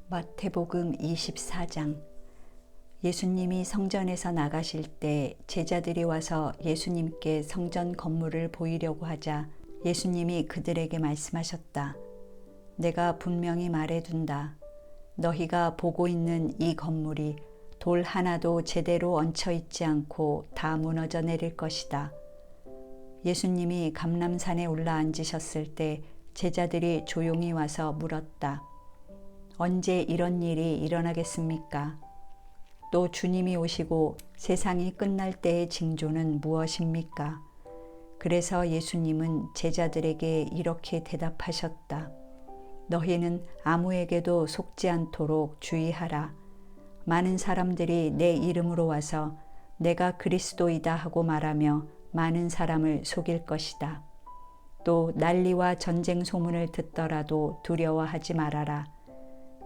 마태복음 24장. 예수님이 성전에서 나가실 때 제자들이 와서 예수님께 성전 건물을 보이려고 하자 예수님이 그들에게 말씀하셨다. 내가 분명히 말해둔다. 너희가 보고 있는 이 건물이 돌 하나도 제대로 얹혀 있지 않고 다 무너져 내릴 것이다. 예수님이 감람산에 올라앉으셨을 때 제자들이 조용히 와서 물었다. 언제 이런 일이 일어나겠습니까? 또 주님이 오시고 세상이 끝날 때의 징조는 무엇입니까? 그래서 예수님은 제자들에게 이렇게 대답하셨다. 너희는 아무에게도 속지 않도록 주의하라. 많은 사람들이 내 이름으로 와서 내가 그리스도이다 하고 말하며 많은 사람을 속일 것이다. 또 난리와 전쟁 소문을 듣더라도 두려워하지 말아라.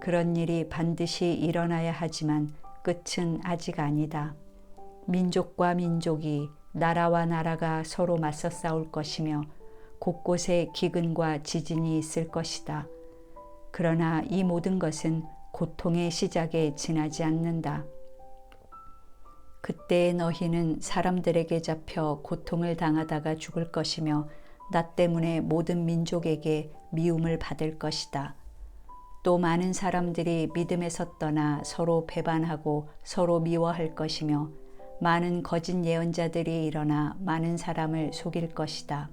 그런 일이 반드시 일어나야 하지만 끝은 아직 아니다. 민족과 민족이, 나라와 나라가 서로 맞서 싸울 것이며 곳곳에 기근과 지진이 있을 것이다. 그러나 이 모든 것은 고통의 시작에 지나지 않는다. 그때 너희는 사람들에게 잡혀 고통을 당하다가 죽을 것이며 나 때문에 모든 민족에게 미움을 받을 것이다. 또 많은 사람들이 믿음에서 떠나 서로 배반하고 서로 미워할 것이며 많은 거짓 예언자들이 일어나 많은 사람을 속일 것이다.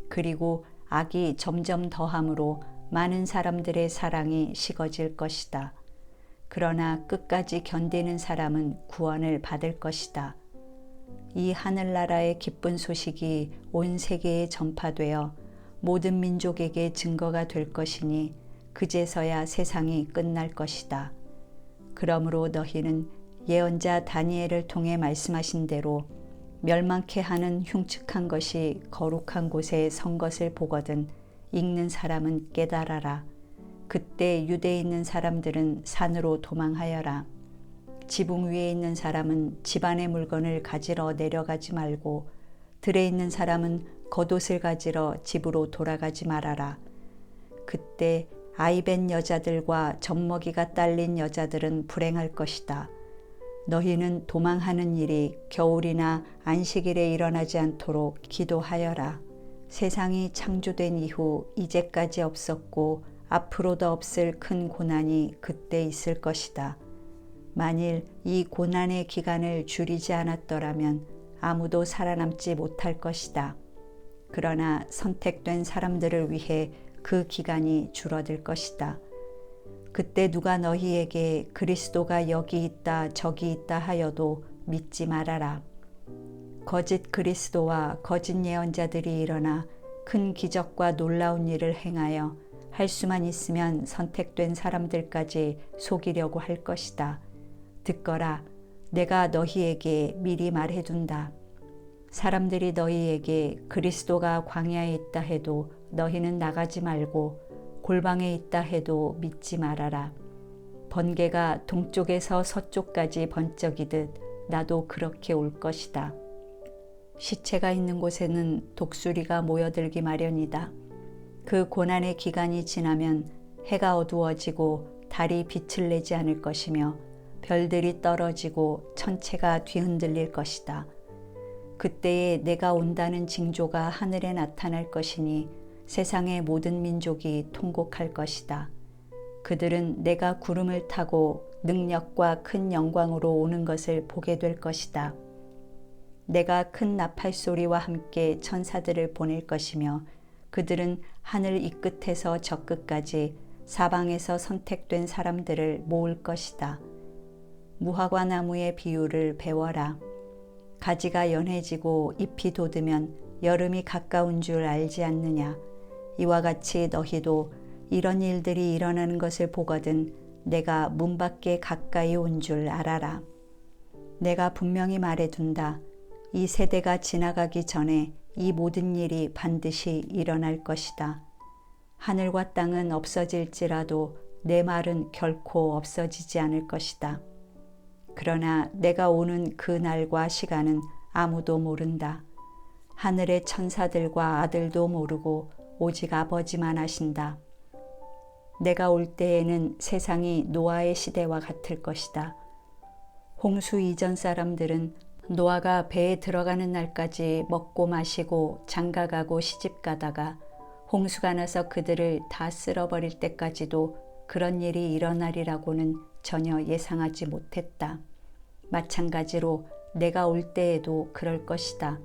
그리고 악이 점점 더함으로 많은 사람들의 사랑이 식어질 것이다. 그러나 끝까지 견디는 사람은 구원을 받을 것이다. 이 하늘나라의 기쁜 소식이 온 세계에 전파되어 모든 민족에게 증거가 될 것이니 그제서야 세상이 끝날 것이다. 그러므로 너희는 예언자 다니엘을 통해 말씀하신 대로 멸망케 하는 흉측한 것이 거룩한 곳에 선 것을 보거든 읽는 사람은 깨달아라. 그때 유대에 있는 사람들은 산으로 도망하여라. 지붕 위에 있는 사람은 집안의 물건을 가지러 내려가지 말고 들에 있는 사람은 겉옷을 가지러 집으로 돌아가지 말아라. 그때 아이벤 여자들과 젖먹이가 딸린 여자들은 불행할 것이다. 너희는 도망하는 일이 겨울이나 안식일에 일어나지 않도록 기도하여라. 세상이 창조된 이후 이제까지 없었고 앞으로도 없을 큰 고난이 그때 있을 것이다. 만일 이 고난의 기간을 줄이지 않았더라면 아무도 살아남지 못할 것이다. 그러나 선택된 사람들을 위해 그 기간이 줄어들 것이다. 그때 누가 너희에게 그리스도가 여기 있다 저기 있다 하여도 믿지 말아라. 거짓 그리스도와 거짓 예언자들이 일어나 큰 기적과 놀라운 일을 행하여 할 수만 있으면 선택된 사람들까지 속이려고 할 것이다. 듣거라. 내가 너희에게 미리 말해둔다. 사람들이 너희에게 그리스도가 광야에 있다 해도 너희는 나가지 말고 골방에 있다 해도 믿지 말아라. 번개가 동쪽에서 서쪽까지 번쩍이듯 나도 그렇게 올 것이다. 시체가 있는 곳에는 독수리가 모여들기 마련이다. 그 고난의 기간이 지나면 해가 어두워지고 달이 빛을 내지 않을 것이며 별들이 떨어지고 천체가 뒤흔들릴 것이다. 그때에 내가 온다는 징조가 하늘에 나타날 것이니 세상의 모든 민족이 통곡할 것이다. 그들은 내가 구름을 타고 능력과 큰 영광으로 오는 것을 보게 될 것이다. 내가 큰 나팔 소리와 함께 천사들을 보낼 것이며 그들은 하늘 이 끝에서 저 끝까지 사방에서 선택된 사람들을 모을 것이다. 무화과 나무의 비유를 배워라. 가지가 연해지고 잎이 돋으면 여름이 가까운 줄 알지 않느냐. 이와 같이 너희도 이런 일들이 일어나는 것을 보거든 내가 문 밖에 가까이 온 줄 알아라. 내가 분명히 말해둔다. 이 세대가 지나가기 전에 이 모든 일이 반드시 일어날 것이다. 하늘과 땅은 없어질지라도 내 말은 결코 없어지지 않을 것이다. 그러나 내가 오는 그 날과 시간은 아무도 모른다. 하늘의 천사들과 아들도 모르고 오직 아버지만 아신다. 내가 올 때에는 세상이 노아의 시대와 같을 것이다. 홍수 이전 사람들은 노아가 배에 들어가는 날까지 먹고 마시고 장가가고 시집가다가 홍수가 나서 그들을 다 쓸어버릴 때까지도 그런 일이 일어나리라고는 전혀 예상하지 못했다. 마찬가지로 내가 올 때에도 그럴 것이다.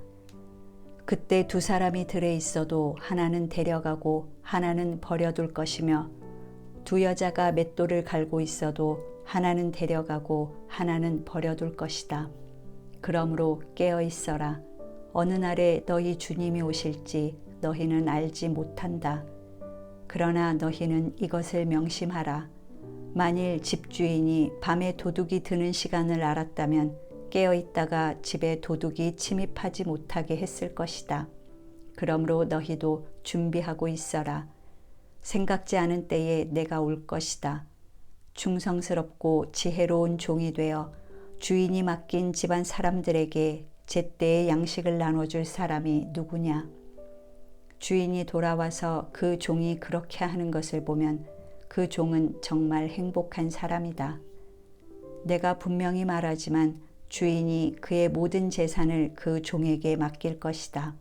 그때 두 사람이 들에 있어도 하나는 데려가고 하나는 버려둘 것이며 두 여자가 맷돌을 갈고 있어도 하나는 데려가고 하나는 버려둘 것이다. 그러므로 깨어 있어라. 어느 날에 너희 주님이 오실지 너희는 알지 못한다. 그러나 너희는 이것을 명심하라. 만일 집주인이 밤에 도둑이 드는 시간을 알았다면 깨어 있다가 집에 도둑이 침입하지 못하게 했을 것이다. 그러므로 너희도 준비하고 있어라. 생각지 않은 때에 내가 올 것이다. 충성스럽고 지혜로운 종이 되어 주인이 맡긴 집안 사람들에게 제때의 양식을 나눠줄 사람이 누구냐? 주인이 돌아와서 그 종이 그렇게 하는 것을 보면 그 종은 정말 행복한 사람이다. 내가 분명히 말하지만 주인이 그의 모든 재산을 그 종에게 맡길 것이다.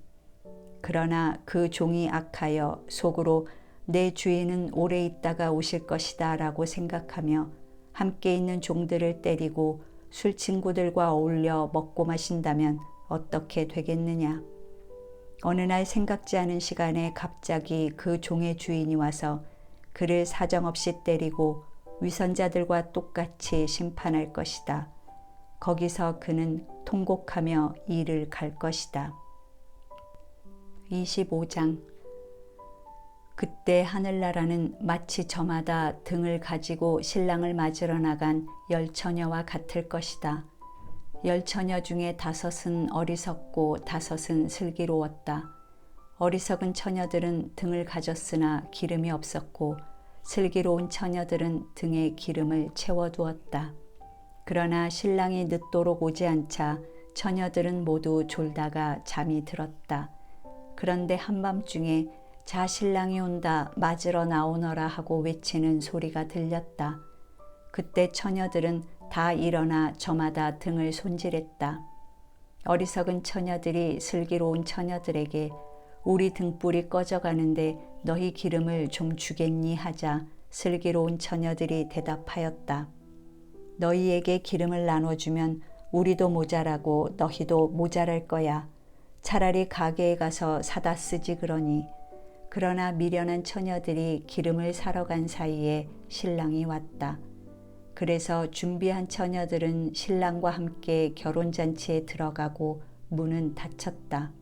그러나 그 종이 악하여 속으로 내 주인은 오래 있다가 오실 것이다 라고 생각하며 함께 있는 종들을 때리고 술 친구들과 어울려 먹고 마신다면 어떻게 되겠느냐. 어느 날 생각지 않은 시간에 갑자기 그 종의 주인이 와서 그를 사정없이 때리고 위선자들과 똑같이 심판할 것이다. 거기서 그는 통곡하며 이를 갈 것이다. 25장. 그때 하늘나라는 마치 저마다 등을 가지고 신랑을 맞으러 나간 10처녀와 같을 것이다. 10처녀 중에 5은 어리석고 5은 슬기로웠다. 어리석은 처녀들은 등을 가졌으나 기름이 없었고 슬기로운 처녀들은 등에 기름을 채워두었다. 그러나 신랑이 늦도록 오지 않자 처녀들은 모두 졸다가 잠이 들었다. 그런데 한밤중에 자 신랑이 온다 맞으러 나오너라 하고 외치는 소리가 들렸다. 그때 처녀들은 다 일어나 저마다 등을 손질했다. 어리석은 처녀들이 슬기로운 처녀들에게 우리 등불이 꺼져가는데 너희 기름을 좀 주겠니 하자 슬기로운 처녀들이 대답하였다. 너희에게 기름을 나눠주면 우리도 모자라고 너희도 모자랄 거야. 차라리 가게에 가서 사다 쓰지 그러니. 그러나 미련한 처녀들이 기름을 사러 간 사이에 신랑이 왔다. 그래서 준비한 처녀들은 신랑과 함께 결혼잔치에 들어가고 문은 닫혔다.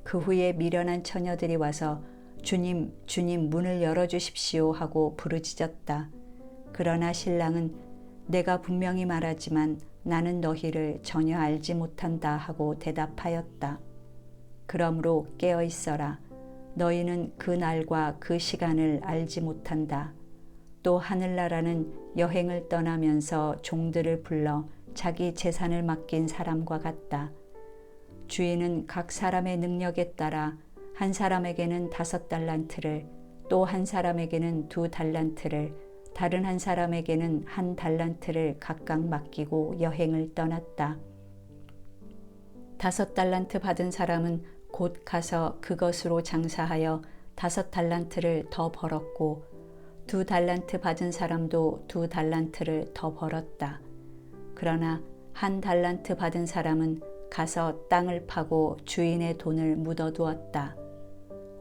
그 후에 미련한 처녀들이 와서 주님, 주님 문을 열어주십시오 하고 부르짖었다. 그러나 신랑은 내가 분명히 말하지만 나는 너희를 전혀 알지 못한다 하고 대답하였다. 그러므로 깨어 있어라. 너희는 그 날과 그 시간을 알지 못한다. 또 하늘나라는 여행을 떠나면서 종들을 불러 자기 재산을 맡긴 사람과 같다. 주인은 각 사람의 능력에 따라 한 사람에게는 5달란트를, 또 한 사람에게는 2달란트를, 다른 한 사람에게는 1달란트를 각각 맡기고 여행을 떠났다. 5달란트 받은 사람은 곧 가서 그것으로 장사하여 5달란트를 더 벌었고 2달란트 받은 사람도 2달란트를 더 벌었다. 그러나 1달란트 받은 사람은 가서 땅을 파고 주인의 돈을 묻어두었다.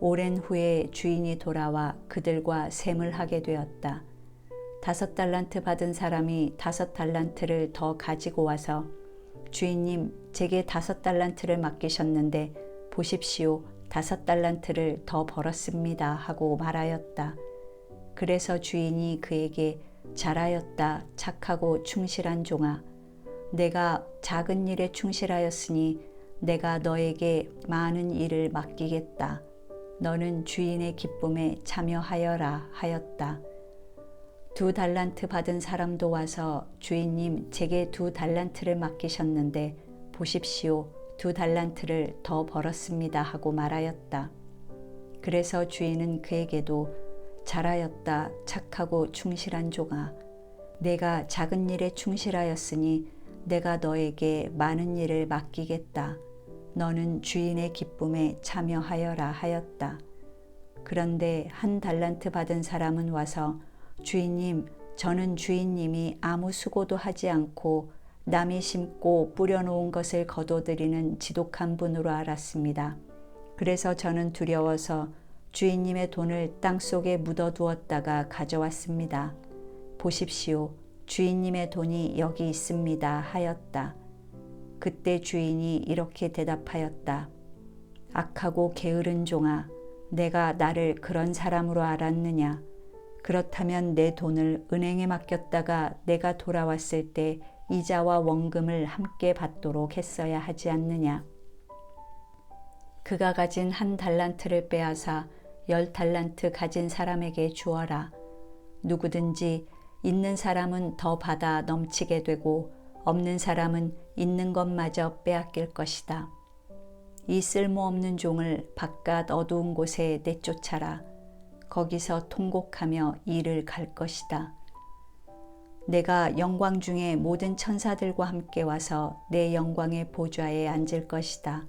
오랜 후에 주인이 돌아와 그들과 셈을 하게 되었다. 5달란트 받은 사람이 5달란트를 더 가지고 와서 주인님, 제게 5달란트를 맡기셨는데 보십시오, 5달란트를 더 벌었습니다 하고 말하였다. 그래서 주인이 그에게 잘하였다, 착하고 충실한 종아. 내가 작은 일에 충실하였으니 내가 너에게 많은 일을 맡기겠다. 너는 주인의 기쁨에 참여하여라 하였다. 2달란트 받은 사람도 와서 주인님, 제게 2달란트를 맡기셨는데 보십시오, 2달란트를 더 벌었습니다 하고 말하였다. 그래서 주인은 그에게도 잘하였다 착하고 충실한 종아. 내가 작은 일에 충실하였으니 내가 너에게 많은 일을 맡기겠다. 너는 주인의 기쁨에 참여하여라 하였다. 그런데 한 달란트 받은 사람은 와서 주인님, 저는 주인님이 아무 수고도 하지 않고 남이 심고 뿌려놓은 것을 거둬들이는 지독한 분으로 알았습니다. 그래서 저는 두려워서 주인님의 돈을 땅속에 묻어두었다가 가져왔습니다. 보십시오. 주인님의 돈이 여기 있습니다 하였다. 그때 주인이 이렇게 대답하였다. 악하고 게으른 종아, 내가 나를 그런 사람으로 알았느냐? 그렇다면 내 돈을 은행에 맡겼다가 내가 돌아왔을 때 이자와 원금을 함께 받도록 했어야 하지 않느냐? 그가 가진 한 달란트를 빼앗아 10달란트 가진 사람에게 주어라. 누구든지 있는 사람은 더 받아 넘치게 되고 없는 사람은 있는 것마저 빼앗길 것이다. 이 쓸모없는 종을 바깥 어두운 곳에 내쫓아라. 거기서 통곡하며 이를 갈 것이다. 내가 영광 중에 모든 천사들과 함께 와서 내 영광의 보좌에 앉을 것이다.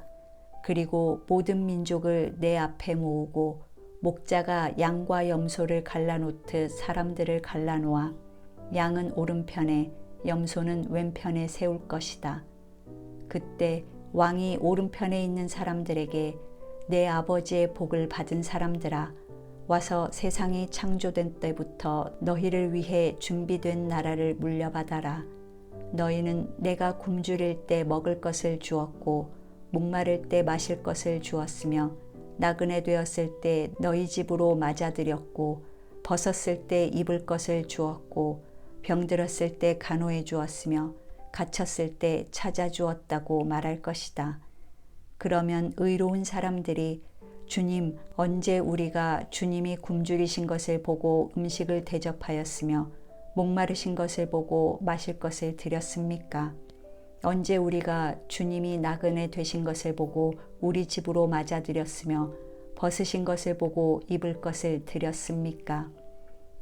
그리고 모든 민족을 내 앞에 모으고 목자가 양과 염소를 갈라놓듯 사람들을 갈라놓아 양은 오른편에 염소는 왼편에 세울 것이다. 그때 왕이 오른편에 있는 사람들에게 내 아버지의 복을 받은 사람들아, 와서 세상이 창조된 때부터 너희를 위해 준비된 나라를 물려받아라. 너희는 내가 굶주릴 때 먹을 것을 주었고 목마를 때 마실 것을 주었으며 나그네 되었을 때 너희 집으로 맞아들였고 벗었을 때 입을 것을 주었고 병들었을 때 간호해 주었으며 갇혔을 때 찾아주었다고 말할 것이다. 그러면 의로운 사람들이 주님, 언제 우리가 주님이 굶주리신 것을 보고 음식을 대접하였으며 목마르신 것을 보고 마실 것을 드렸습니까? 언제 우리가 주님이 나그네 되신 것을 보고 우리 집으로 맞아들였으며 벗으신 것을 보고 입을 것을 드렸습니까?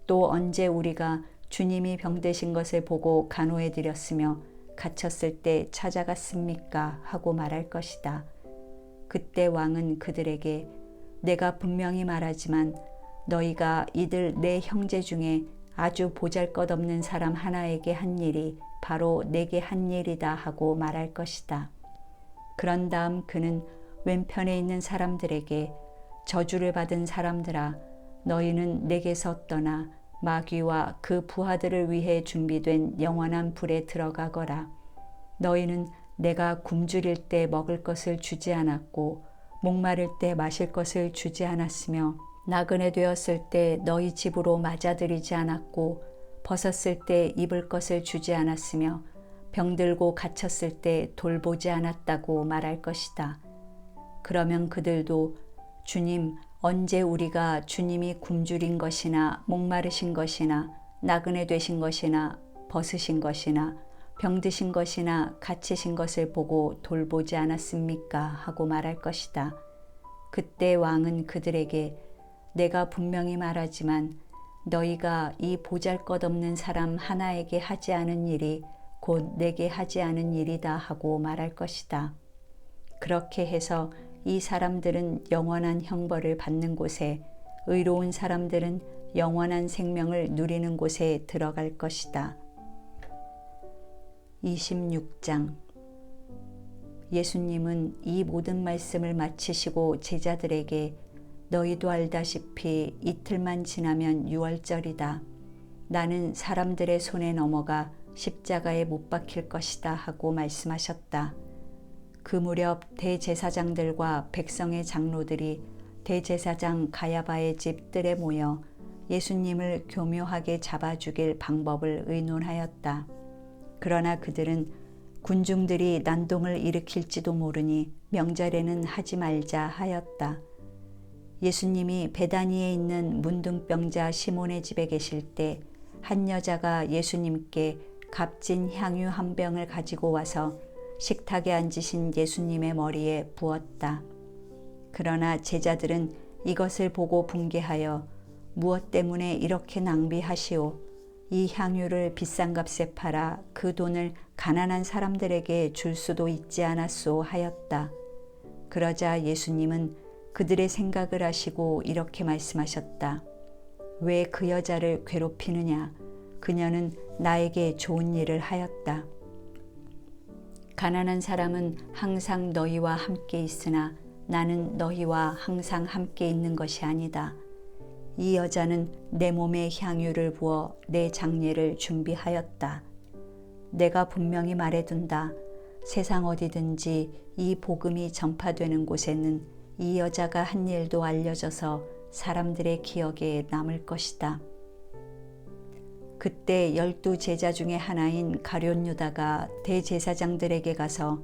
또 언제 우리가 주님이 병드신 것을 보고 간호해 드렸으며 갇혔을 때 찾아갔습니까? 하고 말할 것이다. 그때 왕은 그들에게 내가 분명히 말하지만 너희가 이들 내 형제 중에 아주 보잘것없는 사람 하나에게 한 일이 바로 내게 한 일이다 하고 말할 것이다. 그런 다음 그는 왼편에 있는 사람들에게 저주를 받은 사람들아, 너희는 내게서 떠나 마귀와 그 부하들을 위해 준비된 영원한 불에 들어가거라. 너희는 내가 굶주릴 때 먹을 것을 주지 않았고 목마를 때 마실 것을 주지 않았으며 나그네 되었을 때 너희 집으로 맞아들이지 않았고 벗었을 때 입을 것을 주지 않았으며 병들고 갇혔을 때 돌보지 않았다고 말할 것이다. 그러면 그들도 주님, 언제 우리가 주님이 굶주린 것이나 목마르신 것이나 나그네 되신 것이나 벗으신 것이나 병드신 것이나 갇히신 것을 보고 돌보지 않았습니까? 하고 말할 것이다. 그때 왕은 그들에게 내가 분명히 말하지만 너희가 이 보잘것없는 사람 하나에게 하지 않은 일이 곧 내게 하지 않은 일이다 하고 말할 것이다. 그렇게 해서 이 사람들은 영원한 형벌을 받는 곳에, 의로운 사람들은 영원한 생명을 누리는 곳에 들어갈 것이다. 26장. 예수님은 이 모든 말씀을 마치시고 제자들에게 너희도 알다시피 이틀만 지나면 유월절이다. 나는 사람들의 손에 넘어가 십자가에 못 박힐 것이다 하고 말씀하셨다. 그 무렵 대제사장들과 백성의 장로들이 대제사장 가야바의 집 뜰에 모여 예수님을 교묘하게 잡아 죽일 방법을 의논하였다. 그러나 그들은 군중들이 난동을 일으킬지도 모르니 명절에는 하지 말자 하였다. 예수님이 베다니에 있는 문둥병자 시몬의 집에 계실 때 한 여자가 예수님께 값진 향유 한 병을 가지고 와서 식탁에 앉으신 예수님의 머리에 부었다. 그러나 제자들은 이것을 보고 분개하여 무엇 때문에 이렇게 낭비하시오? 이 향유를 비싼 값에 팔아 그 돈을 가난한 사람들에게 줄 수도 있지 않았소 하였다. 그러자 예수님은 그들의 생각을 아시고 이렇게 말씀하셨다. 왜 그 여자를 괴롭히느냐? 그녀는 나에게 좋은 일을 하였다. 가난한 사람은 항상 너희와 함께 있으나 나는 너희와 항상 함께 있는 것이 아니다. 이 여자는 내 몸에 향유를 부어 내 장례를 준비하였다. 내가 분명히 말해둔다. 세상 어디든지 이 복음이 전파되는 곳에는 이 여자가 한 일도 알려져서 사람들의 기억에 남을 것이다. 그때 12 제자 중에 하나인 가룟 유다가 대제사장들에게 가서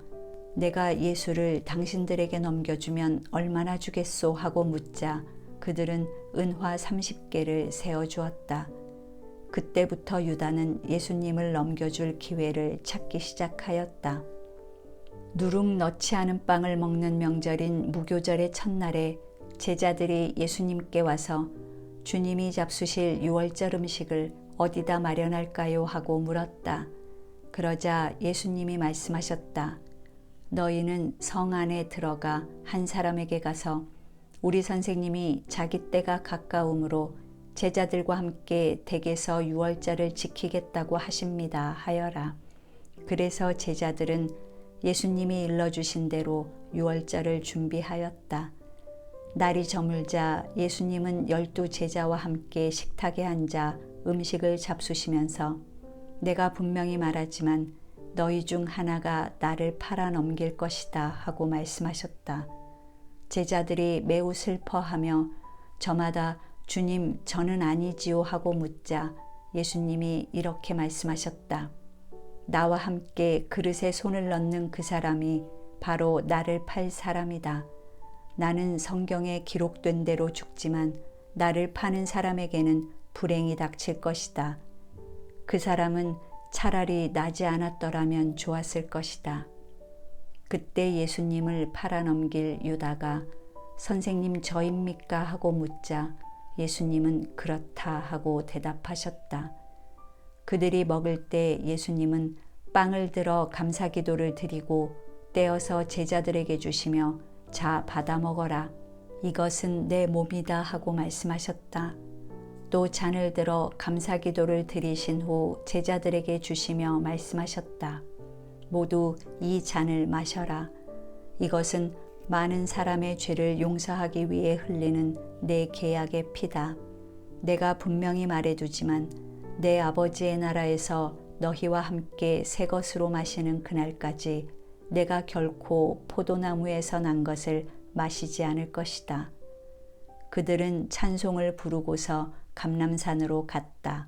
내가 예수를 당신들에게 넘겨주면 얼마나 주겠소 하고 묻자 그들은 은화 30개를 세어주었다. 그때부터 유다는 예수님을 넘겨줄 기회를 찾기 시작하였다. 누룩 넣지 않은 빵을 먹는 명절인 무교절의 첫날에 제자들이 예수님께 와서 주님이 잡수실 유월절 음식을 어디다 마련할까요? 하고 물었다. 그러자 예수님이 말씀하셨다. 너희는 성 안에 들어가 한 사람에게 가서 우리 선생님이 자기 때가 가까우므로 제자들과 함께 댁에서 유월절을 지키겠다고 하십니다 하여라. 그래서 제자들은 예수님이 일러주신 대로 유월절을 준비하였다. 날이 저물자 예수님은 12 제자와 함께 식탁에 앉아 음식을 잡수시면서 내가 분명히 말하지만 너희 중 하나가 나를 팔아 넘길 것이다 하고 말씀하셨다. 제자들이 매우 슬퍼하며 저마다 주님 저는 아니지요 하고 묻자 예수님이 이렇게 말씀하셨다. 나와 함께 그릇에 손을 넣는 그 사람이 바로 나를 팔 사람이다. 나는 성경에 기록된 대로 죽지만 나를 파는 사람에게는 불행이 닥칠 것이다. 그 사람은 차라리 나지 않았더라면 좋았을 것이다. 그때 예수님을 팔아넘길 유다가 선생님 저입니까? 하고 묻자 예수님은 그렇다 하고 대답하셨다. 그들이 먹을 때 예수님은 빵을 들어 감사기도를 드리고 떼어서 제자들에게 주시며 자 받아 먹어라. 이것은 내 몸이다 하고 말씀하셨다. 또 잔을 들어 감사기도를 드리신 후 제자들에게 주시며 말씀하셨다. 모두 이 잔을 마셔라. 이것은 많은 사람의 죄를 용서하기 위해 흘리는 내 계약의 피다. 내가 분명히 말해두지만 내 아버지의 나라에서 너희와 함께 새 것으로 마시는 그날까지 내가 결코 포도나무에서 난 것을 마시지 않을 것이다. 그들은 찬송을 부르고서 감람산으로 갔다.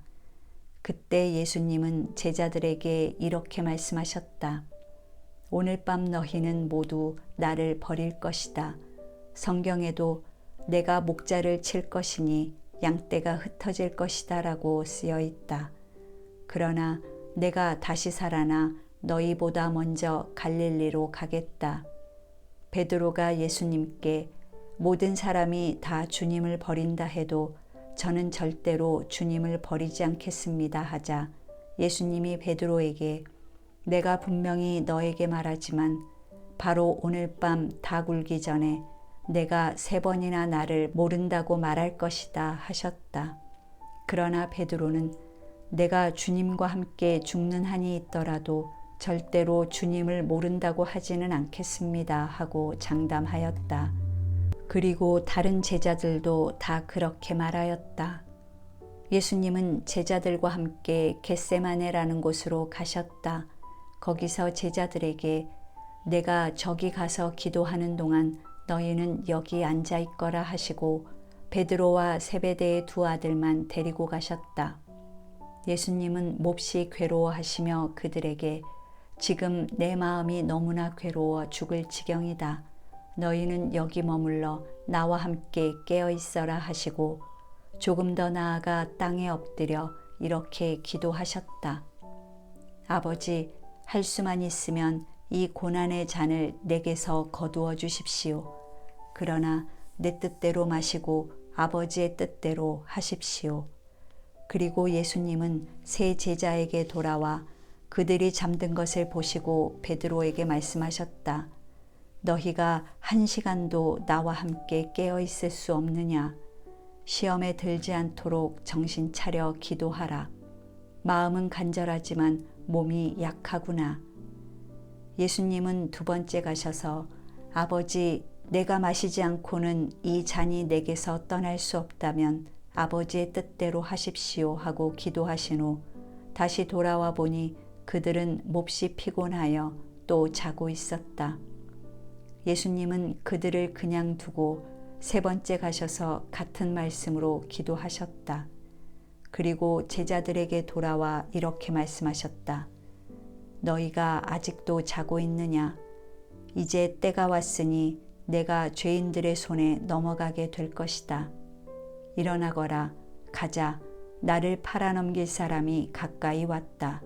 그때 예수님은 제자들에게 이렇게 말씀하셨다. 오늘 밤 너희는 모두 나를 버릴 것이다. 성경에도 내가 목자를 칠 것이니 양떼가 흩어질 것이다 라고 쓰여 있다. 그러나 내가 다시 살아나 너희보다 먼저 갈릴리로 가겠다. 베드로가 예수님께 모든 사람이 다 주님을 버린다 해도 저는 절대로 주님을 버리지 않겠습니다 하자 예수님이 베드로에게 내가 분명히 너에게 말하지만 바로 오늘 밤 다 굴기 전에 내가 3번이나 나를 모른다고 말할 것이다 하셨다. 그러나 베드로는 내가 주님과 함께 죽는 한이 있더라도 절대로 주님을 모른다고 하지는 않겠습니다 하고 장담하였다. 그리고 다른 제자들도 다 그렇게 말하였다. 예수님은 제자들과 함께 겟세마네라는 곳으로 가셨다. 거기서 제자들에게 내가 저기 가서 기도하는 동안 너희는 여기 앉아 있거라 하시고 베드로와 세베대의 2 아들만 데리고 가셨다. 예수님은 몹시 괴로워하시며 그들에게 지금 내 마음이 너무나 괴로워 죽을 지경이다. 너희는 여기 머물러 나와 함께 깨어 있어라 하시고 조금 더 나아가 땅에 엎드려 이렇게 기도하셨다. 아버지, 할 수만 있으면 이 고난의 잔을 내게서 거두어 주십시오. 그러나 내 뜻대로 마시고 아버지의 뜻대로 하십시오. 그리고 예수님은 세 제자에게 돌아와 그들이 잠든 것을 보시고 베드로에게 말씀하셨다. 너희가 1시간도 나와 함께 깨어 있을 수 없느냐? 시험에 들지 않도록 정신 차려 기도하라. 마음은 간절하지만 몸이 약하구나. 예수님은 두 번째 가셔서 아버지, 내가 마시지 않고는 이 잔이 내게서 떠날 수 없다면 아버지의 뜻대로 하십시오 하고 기도하신 후 다시 돌아와 보니 그들은 몹시 피곤하여 또 자고 있었다. 예수님은 그들을 그냥 두고 세 번째 가셔서 같은 말씀으로 기도하셨다. 그리고 제자들에게 돌아와 이렇게 말씀하셨다. 너희가 아직도 자고 있느냐? 이제 때가 왔으니 내가 죄인들의 손에 넘어가게 될 것이다. 일어나거라, 가자, 나를 팔아넘길 사람이 가까이 왔다.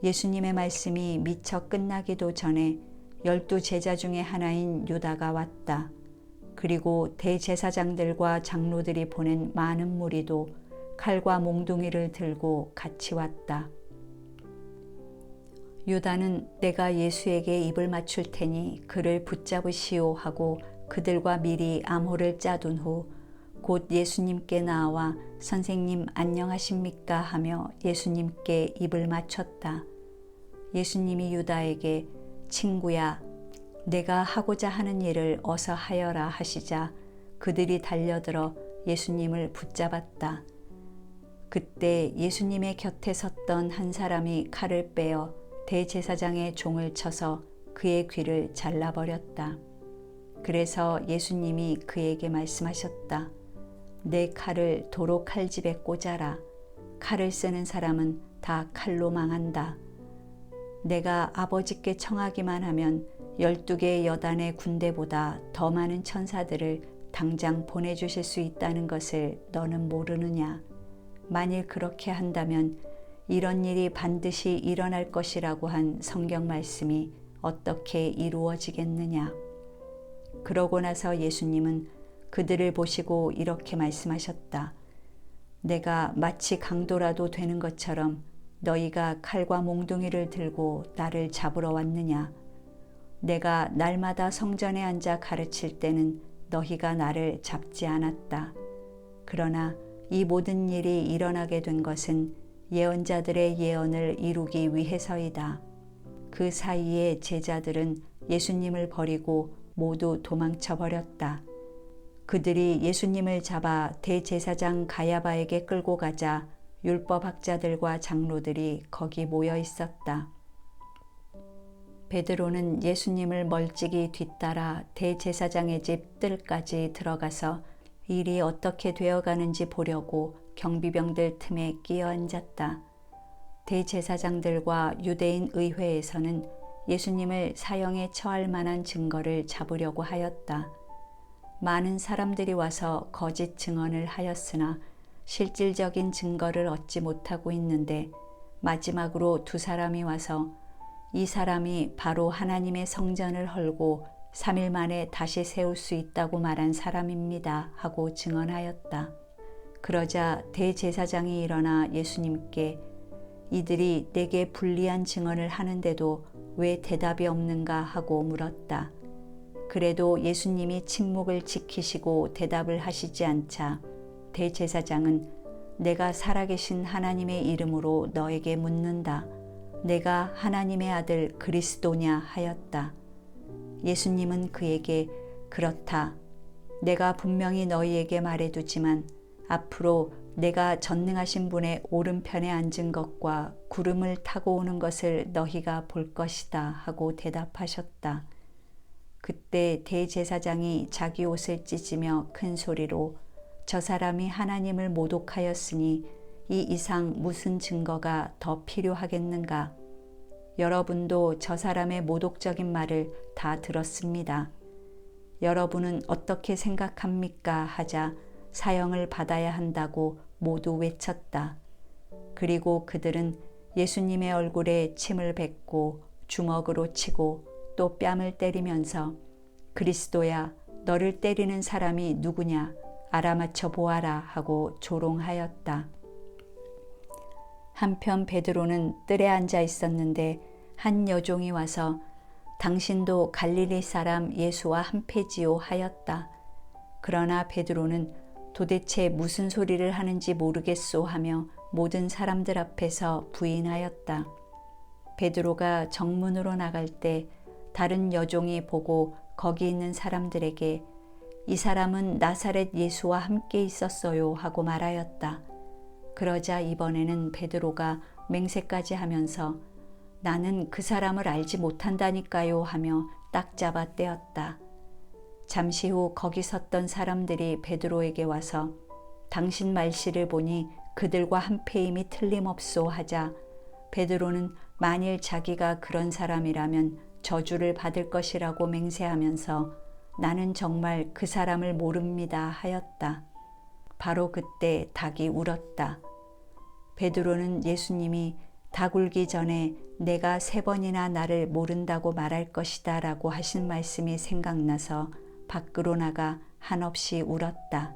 예수님의 말씀이 미처 끝나기도 전에 12 제자 중에 하나인 유다가 왔다. 그리고 대제사장들과 장로들이 보낸 많은 무리도 칼과 몽둥이를 들고 같이 왔다. 유다는 내가 예수에게 입을 맞출 테니 그를 붙잡으시오 하고 그들과 미리 암호를 짜둔 후 곧 예수님께 나와 선생님 안녕하십니까 하며 예수님께 입을 맞췄다. 예수님이 유다에게 친구야, 내가 하고자 하는 일을 어서 하여라 하시자 그들이 달려들어 예수님을 붙잡았다. 그때 예수님의 곁에 섰던 한 사람이 칼을 빼어 대제사장의 종을 쳐서 그의 귀를 잘라버렸다. 그래서 예수님이 그에게 말씀하셨다. 내 칼을 도로 칼집에 꽂아라. 칼을 쓰는 사람은 다 칼로 망한다. 내가 아버지께 청하기만 하면 12개의 여단의 군대보다 더 많은 천사들을 당장 보내주실 수 있다는 것을 너는 모르느냐. 만일 그렇게 한다면 이런 일이 반드시 일어날 것이라고 한 성경 말씀이 어떻게 이루어지겠느냐. 그러고 나서 예수님은 그들을 보시고 이렇게 말씀하셨다. 내가 마치 강도라도 되는 것처럼 너희가 칼과 몽둥이를 들고 나를 잡으러 왔느냐. 내가 날마다 성전에 앉아 가르칠 때는 너희가 나를 잡지 않았다. 그러나 이 모든 일이 일어나게 된 것은 예언자들의 예언을 이루기 위해서이다. 그 사이에 제자들은 예수님을 버리고 모두 도망쳐 버렸다. 그들이 예수님을 잡아 대제사장 가야바에게 끌고 가자 율법학자들과 장로들이 거기 모여 있었다. 베드로는 예수님을 멀찍이 뒤따라 대제사장의 집 뜰까지 들어가서 일이 어떻게 되어가는지 보려고 경비병들 틈에 끼어 앉았다. 대제사장들과 유대인 의회에서는 예수님을 사형에 처할 만한 증거를 잡으려고 하였다. 많은 사람들이 와서 거짓 증언을 하였으나 실질적인 증거를 얻지 못하고 있는데 마지막으로 두 사람이 와서 이 사람이 바로 하나님의 성전을 헐고 3일 만에 다시 세울 수 있다고 말한 사람입니다 하고 증언하였다. 그러자 대제사장이 일어나 예수님께 이들이 내게 불리한 증언을 하는데도 왜 대답이 없는가 하고 물었다. 그래도 예수님이 침묵을 지키시고 대답을 하시지 않자 대제사장은 내가 살아계신 하나님의 이름으로 너에게 묻는다. 내가 하나님의 아들 그리스도냐 하였다. 예수님은 그에게 그렇다. 내가 분명히 너희에게 말해두지만 앞으로 내가 전능하신 분의 오른편에 앉은 것과 구름을 타고 오는 것을 너희가 볼 것이다 하고 대답하셨다. 그때 대제사장이 자기 옷을 찢으며 큰 소리로 저 사람이 하나님을 모독하였으니 이 이상 무슨 증거가 더 필요하겠는가? 여러분도 저 사람의 모독적인 말을 다 들었습니다. 여러분은 어떻게 생각합니까? 하자 사형을 받아야 한다고 모두 외쳤다. 그리고 그들은 예수님의 얼굴에 침을 뱉고 주먹으로 치고 또 뺨을 때리면서 그리스도야, 너를 때리는 사람이 누구냐? 알아맞혀 보아라 하고 조롱하였다. 한편 베드로는 뜰에 앉아 있었는데 한 여종이 와서 당신도 갈릴리 사람 예수와 한패지요 하였다. 그러나 베드로는 도대체 무슨 소리를 하는지 모르겠소 하며 모든 사람들 앞에서 부인하였다. 베드로가 정문으로 나갈 때 다른 여종이 보고 거기 있는 사람들에게 이 사람은 나사렛 예수와 함께 있었어요 하고 말하였다. 그러자 이번에는 베드로가 맹세까지 하면서 나는 그 사람을 알지 못한다니까요 하며 딱 잡아 떼었다. 잠시 후 거기 섰던 사람들이 베드로에게 와서 당신 말씨를 보니 그들과 한패임이 틀림없소 하자 베드로는 만일 자기가 그런 사람이라면 저주를 받을 것이라고 맹세하면서 나는 정말 그 사람을 모릅니다 하였다. 바로 그때 닭이 울었다. 베드로는 예수님이 닭 울기 전에 내가 3번이나 나를 모른다고 말할 것이다 라고 하신 말씀이 생각나서 밖으로 나가 한없이 울었다.